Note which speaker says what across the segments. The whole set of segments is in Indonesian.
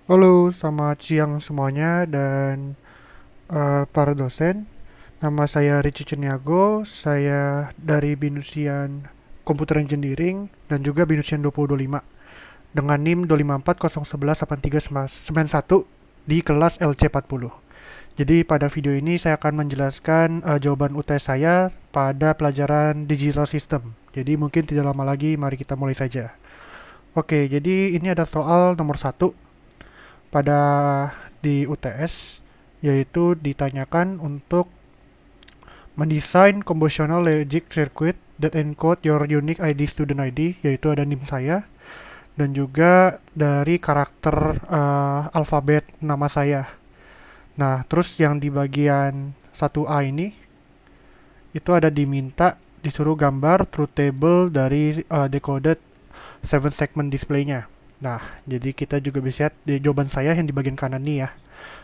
Speaker 1: Halo, selamat siang semuanya dan para dosen. Nama saya Richie Ceniago, saya dari Binusian Computer Engineering dan juga Binusian 2025 dengan NIM 25401189391 di kelas LC40. Jadi pada video ini saya akan menjelaskan jawaban UTS saya pada pelajaran Digital System. Jadi mungkin tidak lama lagi, mari kita mulai saja. Oke, jadi ini ada soal nomor satu pada di UTS, yaitu ditanyakan untuk mendesain convolutional logic circuit that encode your unique ID student ID, yaitu ada NIM saya, dan juga dari karakter alfabet nama saya. Nah, terus yang di bagian 1A ini, itu ada diminta disuruh gambar truth table dari decoded 7 segment displaynya. Nah, jadi kita juga bisa lihat di jawaban saya yang di bagian kanan nih ya.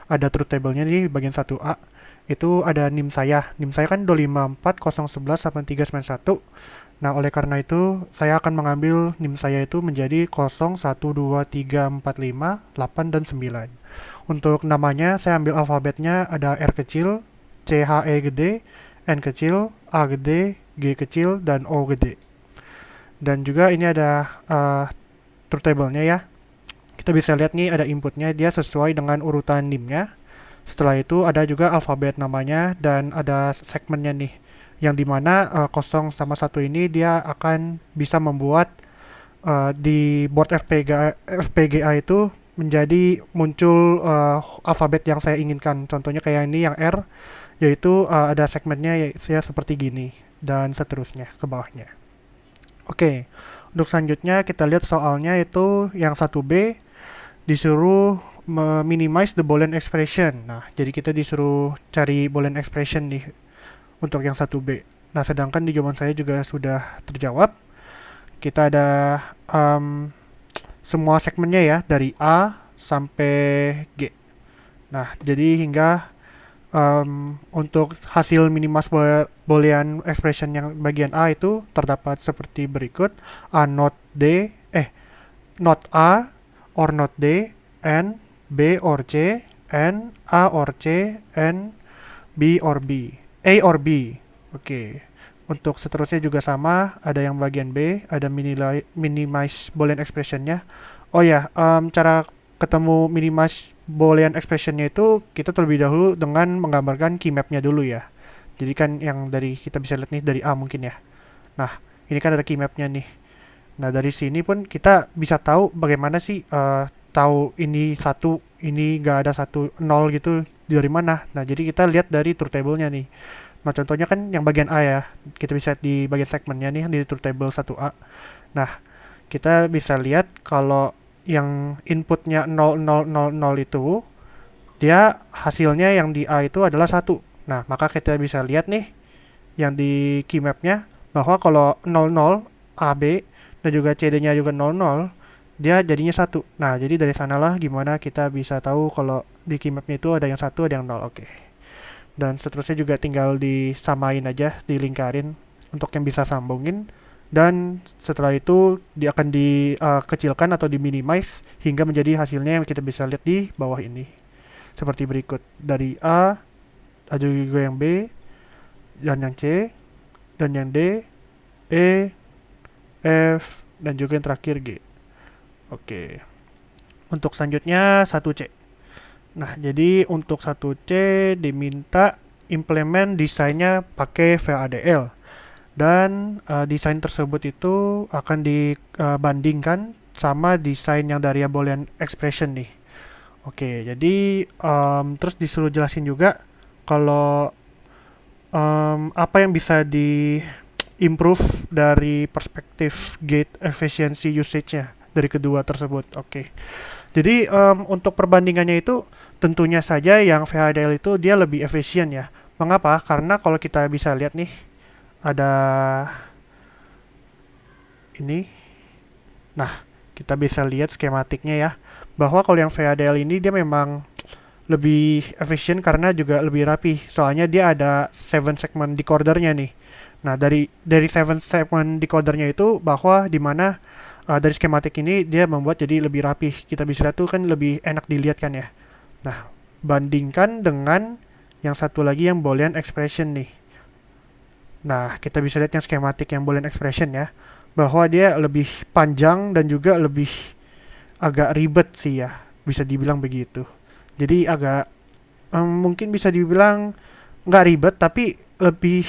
Speaker 1: Ada truth table-nya di bagian 1A. Itu ada NIM saya. NIM saya kan 25401189391. Nah, oleh karena itu saya akan mengambil NIM saya itu menjadi 012345 8 dan 9. Untuk namanya saya ambil alfabetnya ada R kecil, C H E gede, N kecil, A gede, G kecil, dan O gede. Dan juga ini ada truth table-nya ya. Kita bisa lihat nih ada inputnya, dia sesuai dengan urutan NIM-nya. Setelah itu ada juga alfabet namanya dan ada segmennya nih, yang dimana 0 sama 1 ini dia akan bisa membuat di board FPGA itu menjadi muncul alfabet yang saya inginkan. Contohnya kayak ini yang R, yaitu ada segmennya ya seperti gini dan seterusnya ke bawahnya. Oke, untuk selanjutnya kita lihat soalnya itu yang 1B disuruh minimize the boolean expression. Nah, jadi kita disuruh cari boolean expression nih untuk yang 1B. Nah, sedangkan di jawaban saya juga sudah terjawab. Kita ada semua segmennya ya dari A sampai G. Nah, jadi hingga untuk hasil minimas boolean expression yang bagian A itu terdapat seperti berikut: A not D, not A or not D, N, B or C, N, A or C, N, B or B, A or B. Oke. Untuk seterusnya juga sama, ada yang bagian B, ada minimize boolean expressionnya. Oh ya, cara ketemu minimize boolean expressionnya itu kita terlebih dahulu dengan menggambarkan key mapnya dulu ya. Jadi kan yang dari kita bisa lihat nih dari A mungkin ya. Nah, ini kan ada key mapnya nih. Nah, dari sini pun kita bisa tahu bagaimana sih tahu ini satu, ini gak ada satu, nol gitu dari mana. Nah, jadi kita lihat dari truth table-nya nih. Nah, contohnya kan yang bagian A ya. Kita bisa lihat di bagian segmennya nih di truth table 1A. Nah, kita bisa lihat kalau yang inputnya 0000 itu dia hasilnya yang di A itu adalah satu. Nah, maka kita bisa lihat nih yang di key mapnya bahwa kalau 00 AB dan juga CD-nya juga 00, dia jadinya satu. Nah, jadi dari sanalah gimana kita bisa tahu kalau di key mapnya itu ada yang satu, ada yang nol. Oke. Dan seterusnya juga tinggal disamain aja, dilingkarin untuk yang bisa sambungin. Dan setelah itu dia akan dikecilkan atau diminimize hingga menjadi hasilnya yang kita bisa lihat di bawah ini. Seperti berikut. Dari A, ada juga yang B, dan yang C, dan yang D, E, F, dan juga yang terakhir G. Oke. Untuk selanjutnya 1C. Nah, jadi untuk 1C diminta implement desainnya pakai VADL. Dan desain tersebut itu akan dibandingkan sama desain yang dari Boolean expression nih. Oke, jadi terus disuruh jelasin juga kalau apa yang bisa di improve dari perspektif gate efficiency usage-nya dari kedua tersebut. Oke. Jadi untuk perbandingannya itu tentunya saja yang VHDL itu dia lebih efisien ya. Mengapa? Karena kalau kita bisa lihat nih ada ini. Nah, kita bisa lihat skematiknya ya. Bahwa kalau yang VHDL ini dia memang lebih efisien karena juga lebih rapi. Soalnya dia ada 7 segment decodernya nih. Nah, dari 7 segment decodernya itu bahwa di mana dari skematik ini dia membuat jadi lebih rapih. Kita bisa lihat tuh kan lebih enak dilihat kan ya. Nah, bandingkan dengan yang satu lagi yang Boolean expression nih. Nah, kita bisa lihat yang skematik yang Boolean expression ya, bahwa dia lebih panjang dan juga lebih agak ribet sih ya, bisa dibilang begitu. Jadi agak mungkin bisa dibilang nggak ribet tapi lebih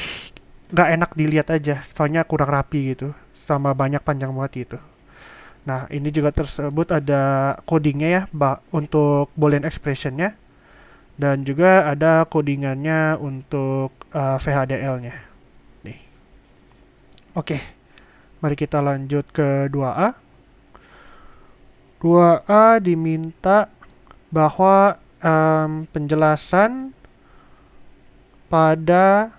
Speaker 1: nggak enak dilihat aja, soalnya kurang rapi gitu, sama banyak panjang banget gitu. Nah, ini juga tersebut ada codingnya ya, untuk Boolean expressionnya, dan juga ada codingannya untuk VHDL-nya. Nih. Oke, mari kita lanjut ke 2A. 2A diminta bahwa penjelasan pada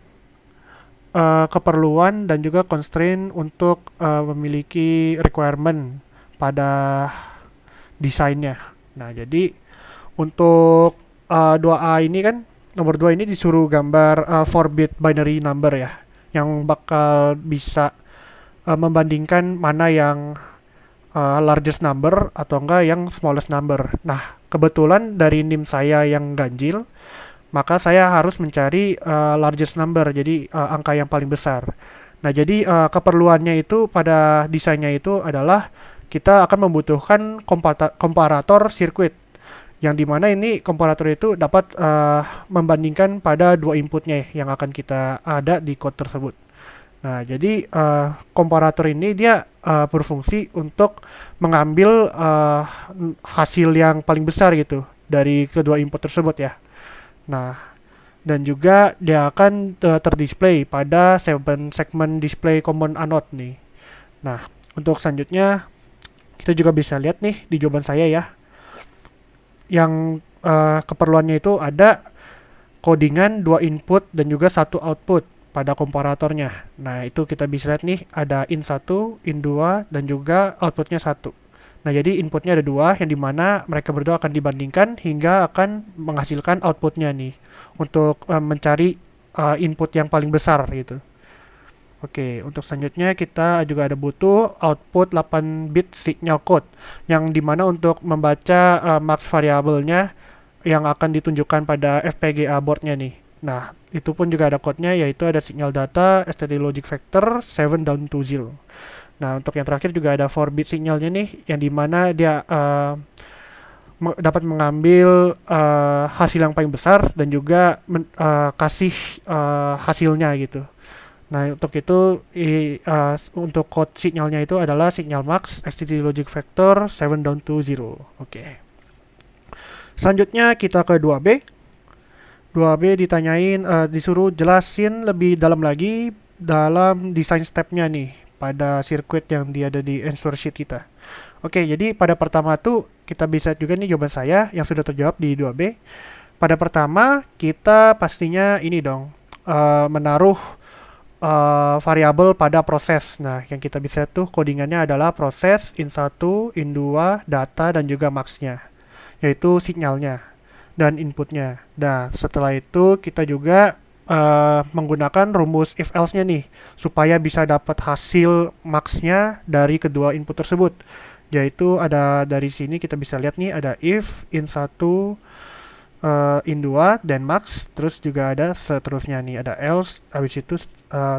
Speaker 1: keperluan dan juga constraint untuk memiliki requirement pada desainnya. Nah, jadi untuk 2A ini kan, nomor 2 ini disuruh gambar 4-bit binary number ya, yang bakal bisa membandingkan mana yang largest number atau enggak yang smallest number. Nah, kebetulan dari NIM saya yang ganjil, maka saya harus mencari largest number, jadi angka yang paling besar. Nah, jadi keperluannya itu pada desainnya itu adalah kita akan membutuhkan komparator sirkuit, yang dimana ini komparator itu dapat membandingkan pada dua inputnya yang akan kita ada di code tersebut. Nah, jadi komparator ini dia berfungsi untuk mengambil hasil yang paling besar gitu dari kedua input tersebut ya. Nah, dan juga dia akan terdisplay pada 7 segment display common anode nih. Nah, untuk selanjutnya kita juga bisa lihat nih di jawaban saya ya. Yang keperluannya itu ada codingan 2 input dan juga 1 output pada komparatornya. Nah, itu kita bisa lihat nih ada in 1, in 2, dan juga outputnya 1. Nah, jadi inputnya ada 2 yang dimana mereka berdua akan dibandingkan hingga akan menghasilkan outputnya nih untuk mencari input yang paling besar gitu. Oke, untuk selanjutnya kita juga ada butuh output 8-bit signal code yang dimana untuk membaca max variabelnya yang akan ditunjukkan pada FPGA boardnya nih. Nah, itu pun juga ada code-nya, yaitu ada signal data STT logic vector 7 down to 0. Nah, untuk yang terakhir juga ada 4-bit signalnya nih, yang dimana dia dapat mengambil hasil yang paling besar dan juga kasih hasilnya gitu. Nah, untuk itu untuk code signalnya itu adalah signal max STT logic vector 7 down to 0. Oke. Selanjutnya kita ke 2B. 2B ditanyain, disuruh jelasin lebih dalam lagi dalam design stepnya nih pada sirkuit yang dia ada di answer sheet kita. Oke, jadi pada pertama tuh kita bisa juga nih jawaban saya yang sudah terjawab di 2B. Pada pertama kita pastinya ini dong, menaruh variabel pada proses. Nah, yang kita bisa tuh codingannya adalah proses in 1, in 2, data dan juga max-nya, yaitu signalnya dan inputnya. Nah, setelah itu kita juga menggunakan rumus if else-nya nih supaya bisa dapat hasil max-nya dari kedua input tersebut. Yaitu ada dari sini kita bisa lihat nih ada if in 1, in 2 dan max, terus juga ada seterusnya nih ada else, habis itu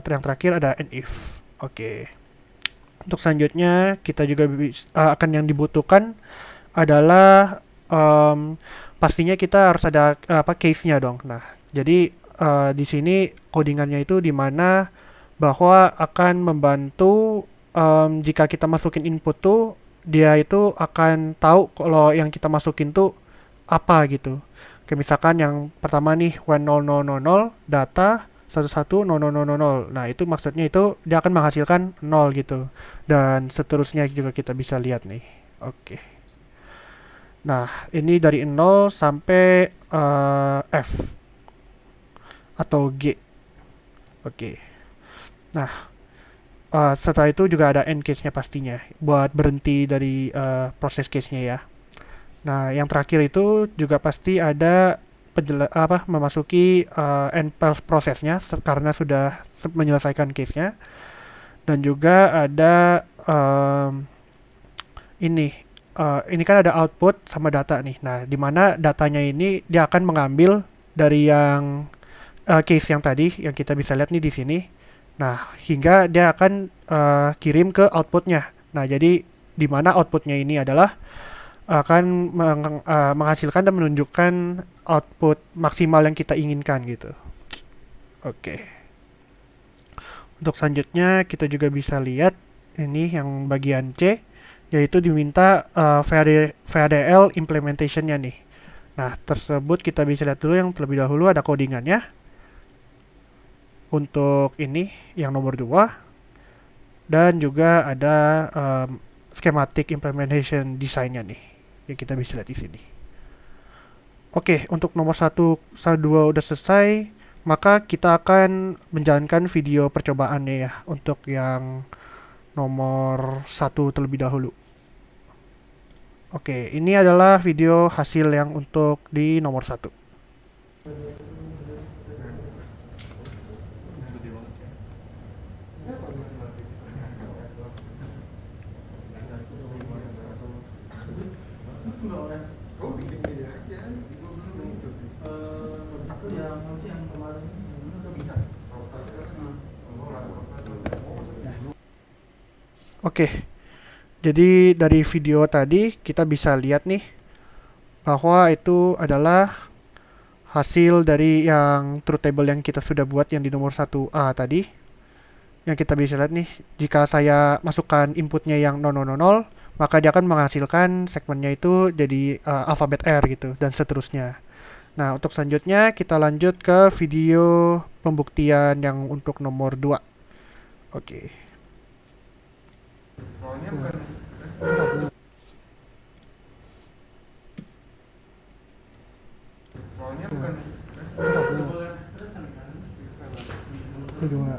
Speaker 1: yang terakhir ada and if. Oke. Untuk selanjutnya kita juga akan yang dibutuhkan adalah pastinya kita harus ada case-nya dong. Nah, jadi di sini codingannya itu di mana bahwa akan membantu jika kita masukin input tuh dia itu akan tahu kalau yang kita masukin tuh apa gitu. Kayak misalkan yang pertama nih when 0000 data 11000000. Nah, itu maksudnya itu dia akan menghasilkan 0 gitu. Dan seterusnya juga kita bisa lihat nih. Oke. Nah, ini dari 0 sampai F atau G. Oke. Nah, setelah itu juga ada end case-nya pastinya buat berhenti dari proses case-nya ya. Nah, yang terakhir itu juga pasti ada memasuki end prosesnya karena sudah menyelesaikan case-nya. Dan juga ada ini kan ada output sama data nih. Nah, di mana datanya ini dia akan mengambil dari yang case yang tadi yang kita bisa lihat nih di sini. Nah, hingga dia akan kirim ke outputnya. Nah, jadi di mana outputnya ini adalah akan menghasilkan dan menunjukkan output maksimal yang kita inginkan gitu. Oke. Untuk selanjutnya kita juga bisa lihat ini yang bagian C, yaitu diminta VHDL implementation-nya nih. Nah, tersebut kita bisa lihat dulu yang terlebih dahulu ada codingannya. Untuk ini yang nomor 2 dan juga ada schematic implementation design-nya nih yang kita bisa lihat di sini. Oke, untuk nomor 1 sama 2 udah selesai, maka kita akan menjalankan video percobaannya ya untuk yang nomor 1 terlebih dahulu. Oke, ini adalah video hasil yang untuk di nomor 1. Oke, jadi dari video tadi kita bisa lihat nih bahwa itu adalah hasil dari yang truth table yang kita sudah buat yang di nomor 1A tadi. Yang kita bisa lihat nih, jika saya masukkan inputnya yang 000, maka dia akan menghasilkan segmennya itu jadi alfabet R gitu, dan seterusnya. Nah, untuk selanjutnya kita lanjut ke video pembuktian yang untuk nomor 2. Oke. Kedua.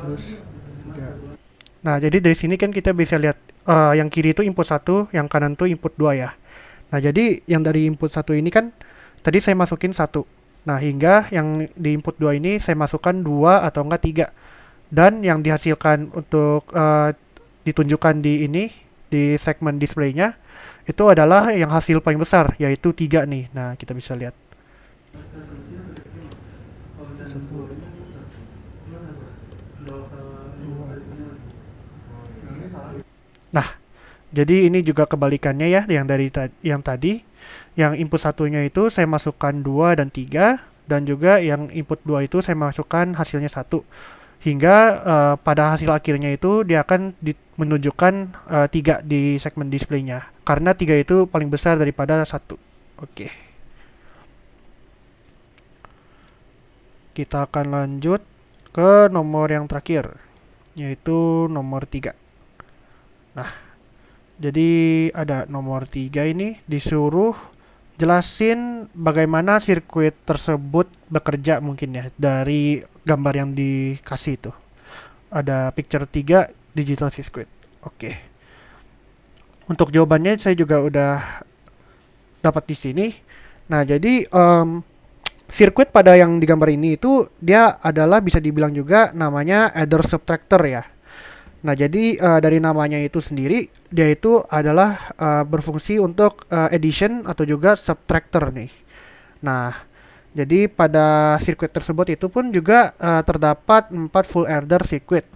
Speaker 1: Terus 3. Nah, jadi dari sini kan kita bisa lihat yang kiri itu input 1, yang kanan tuh input 2 ya. Nah, jadi yang dari input 1 ini kan tadi saya masukin 1. Nah, hingga yang di input 2 ini saya masukkan 2 atau enggak 3. Dan yang dihasilkan untuk ditunjukkan di ini, di segmen displaynya, itu adalah yang hasil paling besar, yaitu 3 nih. Nah, kita bisa lihat. Nah, jadi ini juga kebalikannya ya, yang dari yang tadi, yang input satunya itu saya masukkan 2 dan 3, dan juga yang input 2 itu saya masukkan hasilnya 1. Hingga pada hasil akhirnya itu dia akan menunjukkan 3 di segmen displaynya. Karena 3 itu paling besar daripada 1. Oke. Kita akan lanjut ke nomor yang terakhir, yaitu nomor 3. Nah, jadi ada nomor 3 ini disuruh jelasin bagaimana sirkuit tersebut bekerja mungkin ya dari gambar yang dikasih itu. Ada picture 3 digital circuit. Oke. Untuk jawabannya saya juga udah dapat di sini. Nah, jadi sirkuit pada yang digambar ini itu dia adalah bisa dibilang juga namanya adder subtractor ya. Nah, jadi dari namanya itu sendiri, dia itu adalah berfungsi untuk addition atau juga subtractor nih. Nah, jadi pada sirkuit tersebut itu pun juga terdapat 4 full adder circuit.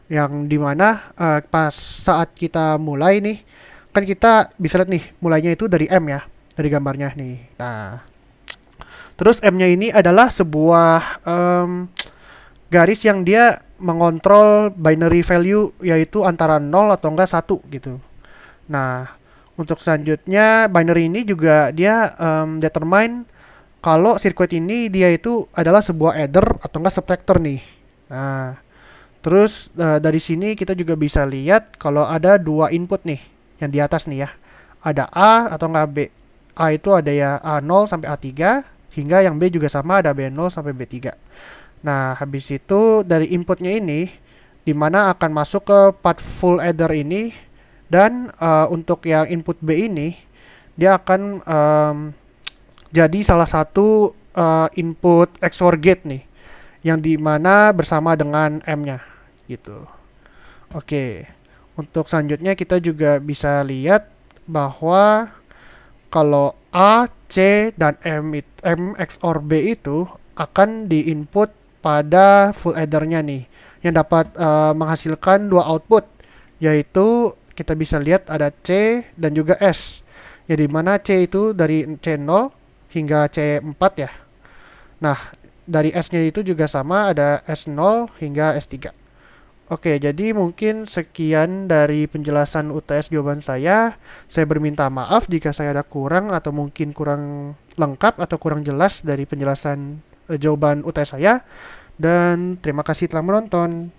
Speaker 1: Yang dimana pas saat kita mulai nih, kan kita bisa lihat nih, mulainya itu dari M ya, dari gambarnya nih. Nah, terus M-nya ini adalah sebuah garis yang dia mengontrol binary value, yaitu antara 0 atau enggak 1 gitu. Nah, untuk selanjutnya binary ini juga dia determine kalau sirkuit ini dia itu adalah sebuah adder atau enggak subtractor nih. Nah, terus dari sini kita juga bisa lihat kalau ada 2 input nih yang di atas nih ya. Ada A atau enggak B. A itu ada ya A0 sampai A3, hingga yang B juga sama, ada B0 sampai B3. Nah, habis itu dari inputnya ini, dimana akan masuk ke part full adder ini, dan untuk yang input B ini, dia akan jadi salah satu input XOR gate nih, yang dimana bersama dengan M-nya, gitu. Oke, Untuk selanjutnya kita juga bisa lihat bahwa kalau A, C, dan M XOR B itu akan diinput pada full addernya nih, yang dapat menghasilkan dua output, yaitu kita bisa lihat ada C dan juga S. Ya di mana C itu dari C0 hingga C4 ya. Nah, dari S-nya itu juga sama, ada S0 hingga S3. Oke, jadi mungkin sekian dari penjelasan UTS jawaban saya. Saya berminta maaf jika saya ada kurang atau mungkin kurang lengkap atau kurang jelas dari penjelasan jawaban UTS saya. Dan terima kasih telah menonton.